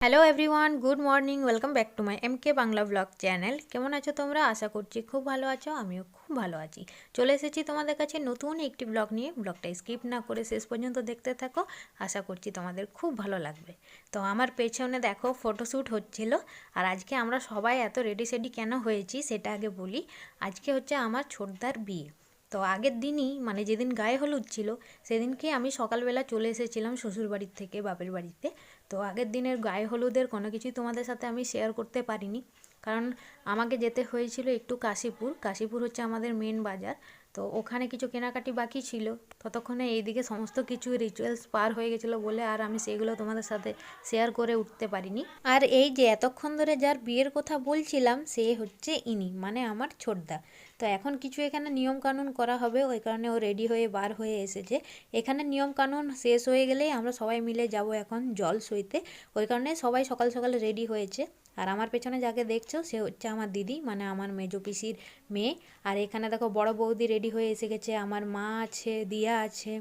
Hello everyone, good morning. Welcome back to my MK Bangla blog channel. কেমন আছো তোমরা? আশা করছি খুব ভালো আছো। আমিও খুব ভালো আছি। চলে এসেছি তোমাদের কাছে নতুন একটি ব্লগ নিয়ে। ব্লগটা স্কিপ না করে শেষ পর্যন্ত দেখতে থাকো। আশা করছি তোমাদের খুব ভালো লাগবে। তো আমার পেছনে দেখো ফটোশ্যুট হচ্ছিল। আর আজকে আমরা সবাই এত রেডি সেডি কেন হয়েছি সেটা আগে বলি। আজকে হচ্ছে আমার ছোটদার বিয়ে। তো আগের দিনই মানে যেদিন গায়ে হলুদ ছিল সেদিনকে আমি সকালবেলা চলে এসেছিলাম শ্বশুরবাড়ির থেকে বাপের বাড়িতে। তো আগের দিনের গায়ে হলুদের কোনো কিছুই তোমাদের সাথে আমি শেয়ার করতে পারিনি, কারণ আমাকে যেতে হয়েছিল একটু কাশীপুর। কাশীপুর হচ্ছে আমাদের মেন বাজার। তো ওখানে কিছু কেনাকাটি বাকি ছিল, ততক্ষণে এইদিকে সমস্ত কিছু রিচুয়ালস পার হয়ে গেছিলো বলে আর আমি সেগুলো তোমাদের সাথে শেয়ার করে উঠতে পারিনি। আর এই যে এতক্ষণ ধরে যার বিয়ের কথা বলছিলাম সে হচ্ছে ইনি, মানে আমার ছোটদা। তো এখন কিছু এখানে নিয়মকানুন করা হবে, ওই কারণে ও রেডি হয়ে বার হয়ে এসেছে। এখানে নিয়মকানুন শেষ হয়ে গেলেই আমরা সবাই মিলে যাব এখন জল সইতে। ওই কারণে সবাই সকাল সকাল রেডি হয়েছে। আর আমার পেছনে যাকে দেখছো সে হচ্ছে আমার দিদি, মানে আমার মেজো পিসির মেয়ে। আর এখানে দেখো বড় বৌদি রেডি হয়ে এসে গেছে, আমার মা আছে, দিয়া আছে,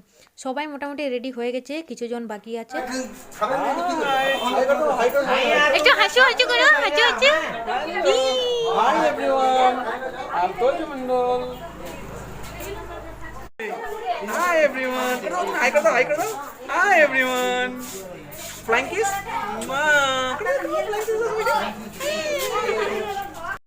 সবাই মোটামুটি রেডি হয়ে গেছে, কিছুজন বাকি আছে। একটু হাসি হাসি করো, হাসি হাসি। Hi everyone, I'm Tojo Mandol. Hi everyone. Hi karo, hi karo. Hi everyone. Flying kiss.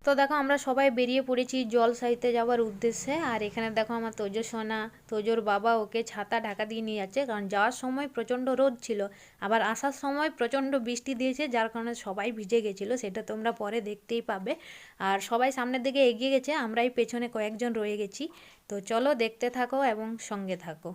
তো দেখো আমরা সবাই বেরিয়ে পড়েছি জল সাইতে যাওয়ার উদ্দেশ্যে। আর এখানে দেখো আমার তোজো সোনা, তোজোর বাবা ওকে ছাতা ঢাকা দিয়ে নিয়ে যাচ্ছে, কারণ যাওয়ার সময় প্রচণ্ড রোদ ছিল, আবার আসার সময় প্রচণ্ড বৃষ্টি দিয়েছে, যার কারণে সবাই ভিজে গেছিলো, সেটা তোমরা পরে দেখতেই পাবে। আর সবাই সামনের দিকে এগিয়ে গেছে, আমরাই পেছনে কয়েকজন রয়ে গেছি। তো চলো দেখতে থাকো এবং সঙ্গে থাকো।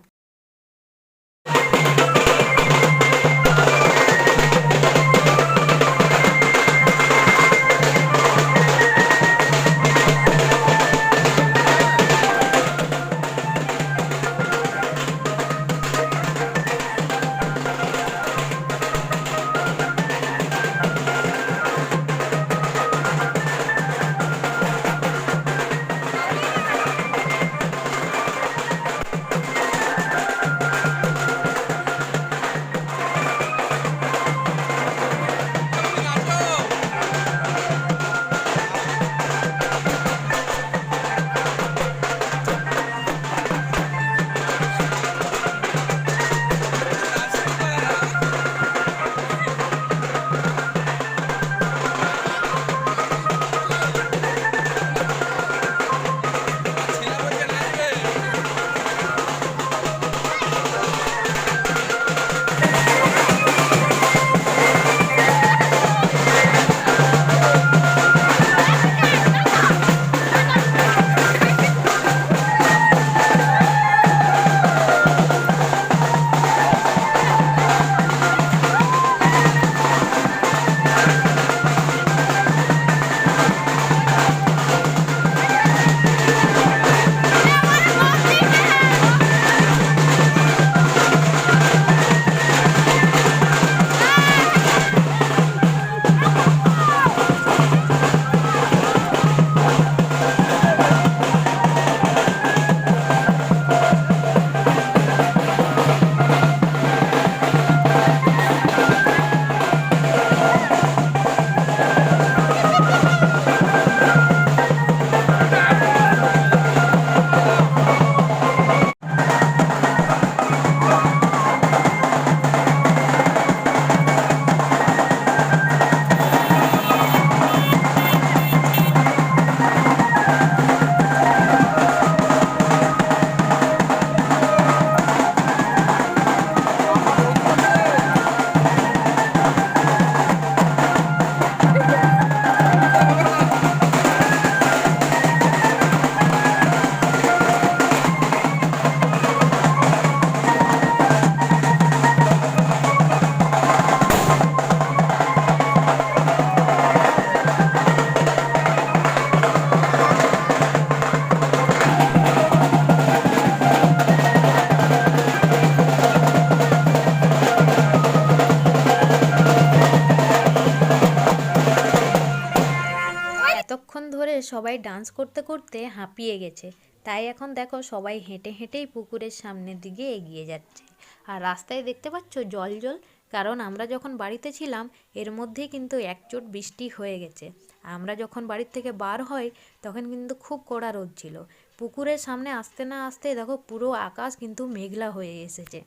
এতক্ষণ ধরে সবাই ডান্স করতে করতে হাঁপিয়ে গেছে, তাই এখন দেখো সবাই হেঁটে হেঁটেই পুকুরের সামনের দিকে এগিয়ে যাচ্ছে। আর রাস্তায় দেখতে পাচ্ছ জল জল, কারণ আমরা যখন বাড়িতে ছিলাম এর মধ্যেই কিন্তু একচোট বৃষ্টি হয়ে গেছে। আমরা যখন বাড়ির থেকে বার হই তখন কিন্তু খুব কড়া রোদ ছিল। পুকুরের সামনে আসতে না আসতেই দেখো পুরো আকাশ কিন্তু মেঘলা হয়ে এসেছে।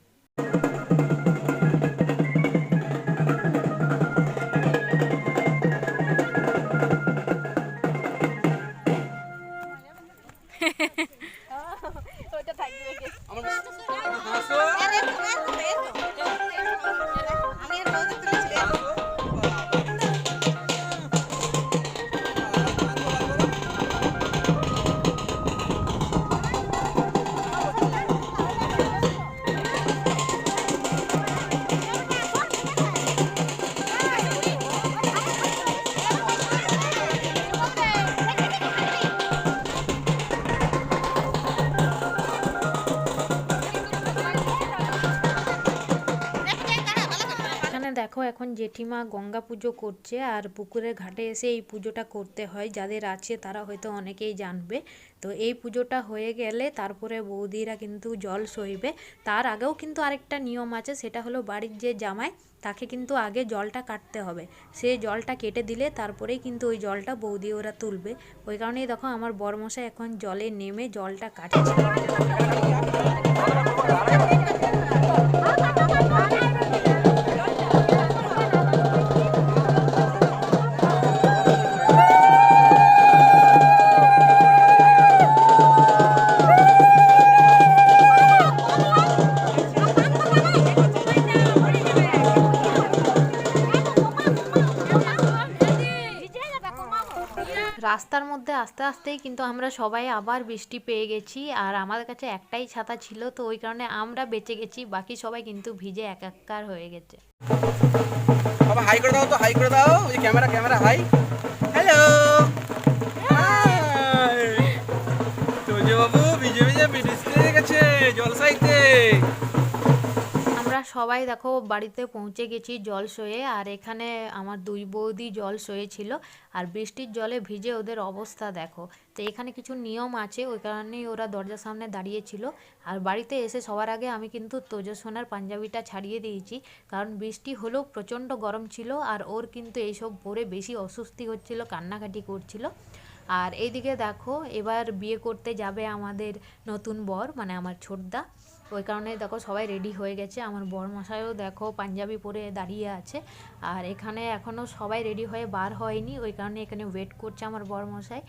দেখো এখন জেঠিমা গঙ্গা পুজো করছে আর পুকুরের ঘাটে এসে এই পুজোটা করতে হয়। যাদের আছে তারা হয়তো অনেকেই জানবে। তো এই পুজোটা হয়ে গেলে তারপরে বৌদিরা কিন্তু জল সইবে। তার আগেও কিন্তু আরেকটা নিয়ম আছে, সেটা হলো বাড়ির যে জামাই তাকে কিন্তু আগে জলটা কাটতে হবে। সে জলটা কেটে দিলে তারপরেই কিন্তু ওই জলটা বৌদি ওরা তুলবে। ওই কারণেই দেখো আমার বরমশাই এখন জলে নেমে জলটা কাটছে। রাস্তার মধ্যে আস্তে আস্তেই কিন্তু আমরা সবাই আবার বৃষ্টি পেয়ে গেছি। আর আমাদের কাছে একটাই ছাতা ছিল, তো ওই কারণে আমরা বেঁচে গেছি, বাকি সবাই কিন্তু ভিজে একাকার হয়ে গেছে। বাবা হাই করে দাও তো, হাই করে দাও। ওই camera camera hi, hello hi. Tojo বাবু ভিজে ভিজে বৃষ্টি হয়ে গেছে জলসাইতে। আমরা সবাই দেখো বাড়িতে পৌঁছে গেছি জল সয়ে। আর এখানে আমার দুই বৌদি জল সয়েছিল আর বৃষ্টির জলে ভিজে ওদের অবস্থা দেখো। তো এখানে কিছু নিয়ম আছে, ওই কারণেই ওরা দরজার সামনে দাঁড়িয়েছিল। আর বাড়িতে এসে সবার আগে আমি কিন্তু তোজো সোনার পাঞ্জাবিটা ছাড়িয়ে দিয়েছি, কারণ বৃষ্টি হলেও প্রচণ্ড গরম ছিল আর ওর কিন্তু এইসব পরে বেশি অস্বস্তি হচ্ছিল, কান্নাকাটি করছিল। আর এইদিকে দেখো এবার বিয়ে করতে যাবে আমাদের নতুন বর, মানে আমার ছোটদা। ওই কারণে দেখো সবাই রেডি হয়ে গেছে। আমার বরমশাইও দেখো পাঞ্জাবি পরে দাঁড়িয়ে আছে। আর এখানে এখনও সবাই রেডি হয়ে বার হয়নি, ওই কারণে এখানে ওয়েট করছে আমার বরমশাই।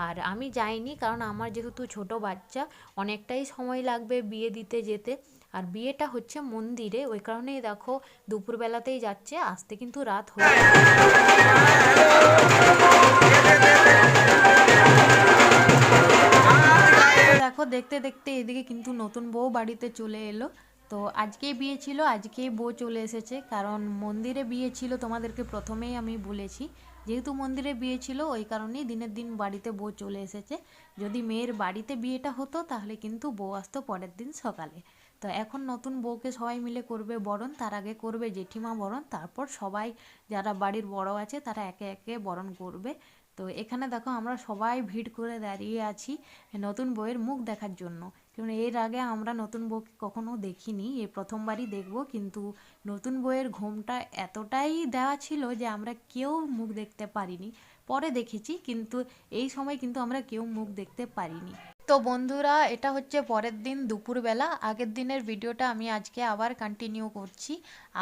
আর আমি যাইনি, কারণ আমার যেহেতু ছোট বাচ্চা অনেকটাই সময় লাগবে বিয়ে দিতে যেতে। আর বিয়েটা হচ্ছে মন্দিরে, ওই কারণেই দেখো দুপুরবেলাতেই যাচ্ছে, আসতে কিন্তু রাত হয়ে দেখো দেখতে দেখতে এদিকে কিন্তু নতুন বউ বাড়িতে চলে এলো। তো আজকেই বিয়ে ছিল, আজকেই বউ চলে এসেছে, কারণ মন্দিরে বিয়ে ছিল তোমাদেরকে প্রথমেই আমি বলেছি। যেহেতু মন্দিরে বিয়ে ছিল ওই কারণেই দিনের দিন বাড়িতে বউ চলে এসেছে। যদি মেয়ের বাড়িতে বিয়েটা হতো তাহলে কিন্তু বউ আসতো পরের দিন সকালে। তো এখন নতুন বউকে সবাই মিলে করবে বরণ, তার আগে করবে জেঠিমা বরণ, তারপর সবাই যারা বাড়ির বড় আছে তারা একে একে বরণ করবে। তো এখানে দেখো আমরা সবাই ভিড় করে দাঁড়িয়ে আছি নতুন বউয়ের মুখ দেখার জন্য, কারণ এর আগে আমরা নতুন বউকে কখনো দেখিনি, এই প্রথমবারই দেখব। কিন্তু নতুন বউয়ের ঘোমটা এতটাই দেওয়া ছিল যে আমরা কেউ মুখ দেখতে পারিনি। পরে দেখেছি, কিন্তু এই সময় কিন্তু আমরা কেউ মুখ দেখতে পারিনি। তো বন্ধুরা, এটা হচ্ছে পরের দিন দুপুরবেলা। আগের দিনের ভিডিওটা আমি আজকে আবার কন্টিনিউ করছি।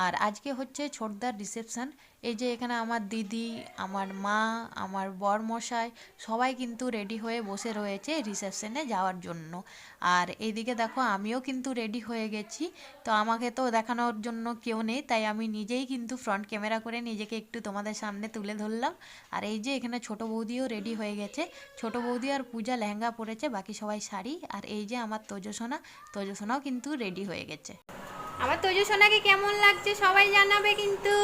আর আজকে হচ্ছে ছোটদার রিসেপশন। এই যে এখানে আমার দিদি, আমার মা, আমার বরমশাই সবাই কিন্তু রেডি হয়ে বসে রয়েছে রিসেপশনে যাওয়ার জন্য। আর এইদিকে দেখো আমিও কিন্তু রেডি হয়ে গেছি। তো আমাকে তো দেখানোর জন্য কেউ নেই, তাই আমি নিজেই কিন্তু ফ্রন্ট ক্যামেরা করে নিজেকে একটু তোমাদের সামনে তুলে ধরলাম। আর এই যে এখানে ছোট বৌদিও রেডি হয়ে গেছে। ছোট বৌদি আর পূজা লেহেঙ্গা পরেছে, বাকি সবাই শাড়ি। আর এই যে আমার তোজো সোনা, তোজো সোনাও কিন্তু রেডি হয়ে গেছে। আমার তোজো সোনাকে কেমন লাগছে সবাই জানাবে কিন্তু।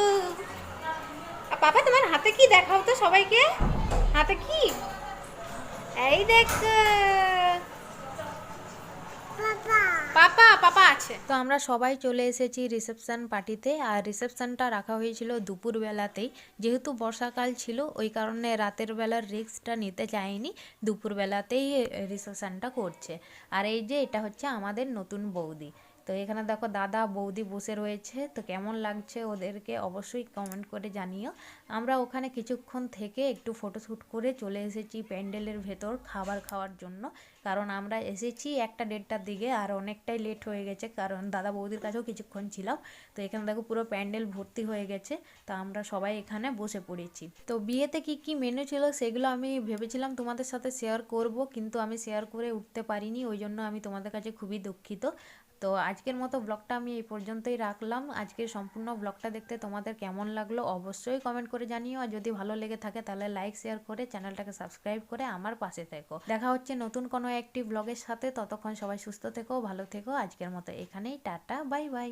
পাপা তোমার হাতে কি দেখাও তো সবাইকে, হাতে কি? এই দেখ পাপা, পাপা আছে। তো আমরা সবাই চলে এসেছি রিসেপশন পার্টিতে। আর রিসেপশনটা রাখা হয়েছিল দুপুরবেলাতেই, যেহেতু বর্ষাকাল ছিল ওই কারণে রাতের বেলার রিস্কটা নিতে চাইনি, দুপুরবেলাতেই রিসেপশনটা করছে। আর এই যে এটা হচ্ছে আমাদের নতুন বৌদি। তো এখানে দেখো দাদা বৌদি বসে রয়েছে, তো কেমন লাগছে ওদেরকে অবশ্যই কমেন্ট করে জানিও। আমরা ওখানে কিছুক্ষণ থেকে একটু ফটোশ্যুট করে চলে এসেছি প্যান্ডেলের ভেতর খাবার খাওয়ার জন্য, কারণ আমরা এসেছি 1টা-1:30টার দিকে, আর অনেকটাই লেট হয়ে গেছে, কারণ দাদা বৌদির কাছেও কিছুক্ষণ ছিলাম। তো এখানে দেখো পুরো প্যান্ডেল ভর্তি হয়ে গেছে, তো আমরা সবাই এখানে বসে পড়েছি। তো বিয়েতে কি কি মেনু ছিল সেগুলো আমি ভেবেছিলাম তোমাদের সাথে শেয়ার করব, কিন্তু আমি শেয়ার করে উঠতে পারিনি, ওই জন্য আমি তোমাদের কাছে খুবই দুঃখিত। তো আজকের মতো ব্লগটা আমি এই পর্যন্তই রাখলাম। আজকের সম্পূর্ণ ব্লগটা দেখতে তোমাদের কেমন লাগলো অবশ্যই কমেন্ট করে জানিও, আর যদি ভালো লেগে থাকে তাহলে লাইক শেয়ার করে চ্যানেলটাকে সাবস্ক্রাইব করে আমার পাশে থেকো। দেখা হচ্ছে নতুন কোনো একটি ব্লগের সাথে, ততক্ষণ সবাই সুস্থ থেকো, ভালো থেকো। আজকের মতো এখানেই টাটা, বাই বাই।